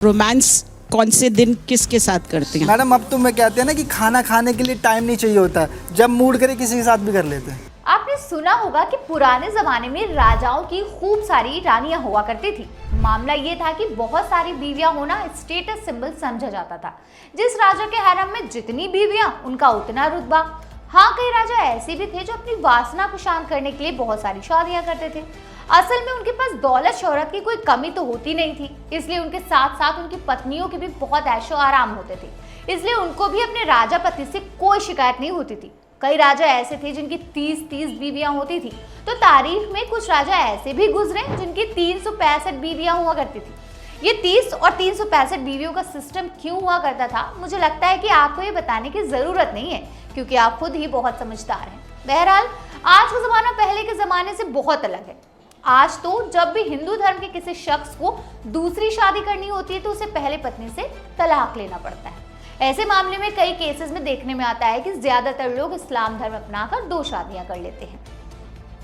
Romance कौन से दिन किसके साथ करते हैं? मैडम अब तो मैं कहते हैं ना कि खाना खाने के लिए टाइम नहीं चाहिए होता, जब मूड करे किसी के साथ भी कर लेते हैं। आपने सुना होगा कि पुराने जमाने में राजाओं की खूब सारी रानियां हुआ करती थी। मामला ये था कि बहुत सारी बीवियां होना स्टेटस सिंबल समझा जाता था। जिस राजा के हरम में जितनी बीवियां उनका उतना रुतबा। हाँ, कई राजा ऐसे भी थे जो अपनी वासना को शांत करने के लिए बहुत सारी शादियां करते थे। असल में उनके पास दौलत शोहरत की कोई कमी तो होती नहीं थी, इसलिए उनके साथ साथ उनकी पत्नियों के भी बहुत ऐशो आराम होते थे, इसलिए उनको भी अपने राजा पति से कोई शिकायत नहीं होती थी। कई राजा ऐसे थे जिनकी 30-30 बीवियां होती थी, तो तारीख में कुछ राजा ऐसे भी गुजरे जिनकी 365 बीवियां हुआ करती थी। ये 30 और 365 बीवियों का सिस्टम क्यों हुआ करता था, मुझे लगता है कि आपको ये बताने की जरूरत नहीं है, क्योंकि आप खुद ही बहुत समझदार हैं। बहरहाल, आज का जमाना पहले के जमाने से बहुत अलग है। आज तो जब भी हिंदू धर्म के किसी शख्स को दूसरी शादी करनी होती है तो उसे पहले पत्नी से तलाक लेना पड़ता है। ऐसे मामले में कई केसेस में देखने में आता है कि ज्यादातर लोग इस्लाम धर्म अपनाकर 2 शादियां कर लेते हैं।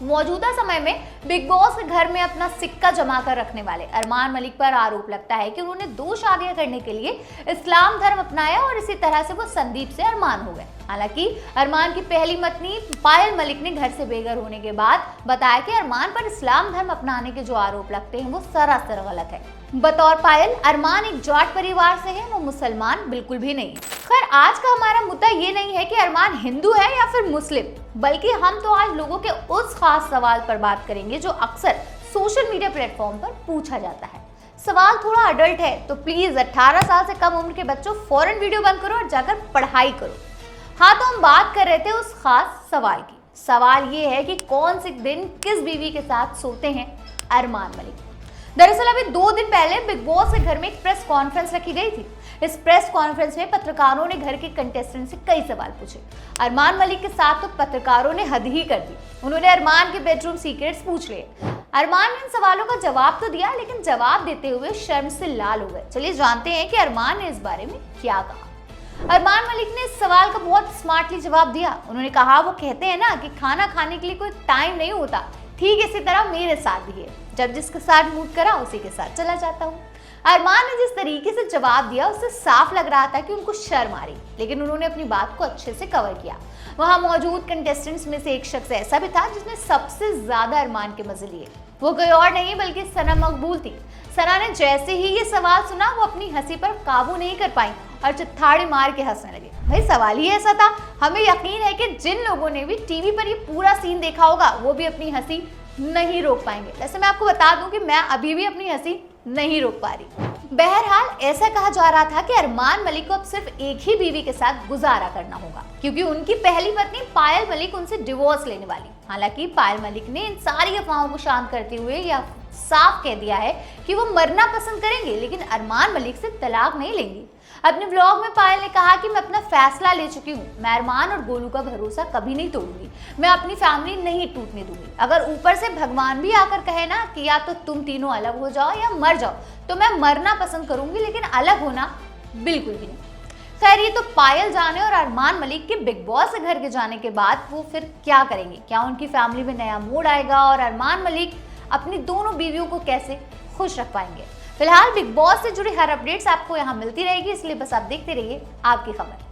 मौजूदा समय में बिग बॉस के घर में अपना सिक्का जमा कर रखने वाले अरमान मलिक पर आरोप लगता है कि उन्होंने 2 शादियां करने के लिए इस्लाम धर्म अपनाया और इसी तरह से वो संदीप से अरमान हो गए। हालांकि अरमान की पहली पत्नी पायल मलिक ने घर से बेघर होने के बाद बताया कि अरमान पर इस्लाम धर्म अपनाने के जो आरोप लगते हैं वो सरासर गलत है। बतौर पायल, अरमान एक जाट परिवार से है, वो मुसलमान बिल्कुल भी नहीं। खैर, आज का हमारा मुद्दा ये नहीं है कि अरमान हिंदू है या फिर मुस्लिम, बल्कि हम तो आज लोगों के उस खास सवाल पर बात करेंगे जो अक्सर सोशल मीडिया प्लेटफॉर्म पर पूछा जाता है। सवाल थोड़ा अडल्ट है, तो प्लीज 18 साल से कम उम्र के बच्चों फौरन वीडियो बंद करो और जाकर पढ़ाई करो। हाँ, तो हम बात कर रहे थे उस खास सवाल की। सवाल ये है कि कौन से दिन किस बीवी के साथ सोते हैं अरमान मलिक। दरअसल अभी 2 दिन पहले बिग बॉस के घर में एक प्रेस कॉन्फ्रेंस रखी गई थी। इस प्रेस कॉन्फ्रेंस में पत्रकारों ने घर के कंटेस्टेंट से कई सवाल पूछे। अरमान मलिक के साथ तो पत्रकारों ने हद ही कर दी। उन्होंने अरमान के बेडरूम सीक्रेट्स पूछ लिए। अरमान ने इन सवालों का जवाब तो दिया, लेकिन जवाब देते हुए शर्म से लाल हो गए। चलिए जानते हैं कि अरमान ने इस बारे में क्या कहा। अरमान मलिक ने इस सवाल का बहुत स्मार्टली जवाब दिया। उन्होंने कहा, वो कहते हैं ना कि खाना खाने के लिए कोई टाइम नहीं होता, ठीक इसी तरह मेरे साथ भी है। जब जिसके साथ मूड करा उसी के साथ चला जाता हूँ। अरमान ने जिस तरीके से जवाब दिया उससे साफ लग रहा था कि उनको शर्म आ रही, लेकिन उन्होंने अपनी बात को अच्छे से कवर किया। वहां मौजूद कंटेस्टेंट्स में से एक शख्स ऐसा भी था जिसने सबसे ज्यादा अरमान के मजे लिए। वो कोई और नहीं बल्कि सना मकबूल थी। सना ने जैसे ही ये सवाल सुना वो अपनी हंसी पर काबू नहीं कर पाई और चित्थाड़े मार के हंसने लगे। भाई, सवाल ही ऐसा था। हमें यकीन है कि जिन लोगों ने भी टीवी पर ये पूरा सीन देखा होगा वो भी अपनी हंसी नहीं रोक पाएंगे। वैसे मैं आपको बता दूं कि मैं अभी भी अपनी हंसी नहीं रोक पा रही। बहरहाल, ऐसा कहा जा रहा था कि अरमान मलिक को अब सिर्फ एक ही बीवी के साथ गुजारा करना होगा, क्योंकि उनकी पहली पत्नी पायल मलिक उनसे डिवोर्स लेने वाली। हालांकि पायल मलिक ने इन सारी अफवाहों को शांत करते हुए यह साफ कह दिया है कि वो मरना पसंद करेंगे, लेकिन अरमान मलिक से तलाक नहीं लेंगी। अपने व्लॉग में पायल ने कहा कि मैं अपना फैसला ले चुकी हूँ, मैं अरमान और गोलू का भरोसा कभी नहीं तोड़ूंगी, मैं अपनी फैमिली नहीं टूटने दूंगी। अगर ऊपर से भगवान भी आकर कहे ना कि या तो तुम तीनों अलग हो जाओ या मर जाओ, तो मैं मरना पसंद करूंगी, लेकिन अलग होना बिल्कुल भी नहीं। खैर, ये तो पायल जाने। और अरमान मलिक के बिग बॉस से घर के जाने के बाद वो फिर क्या करेंगे? क्या उनकी फैमिली में नया मूड आएगा और अरमान मलिक अपनी दोनों बीवियों को कैसे खुश रख पाएंगे? फिलहाल बिग बॉस से जुड़ी हर अपडेट्स आपको यहाँ मिलती रहेगी, इसलिए बस आप देखते रहिए आपकी खबर।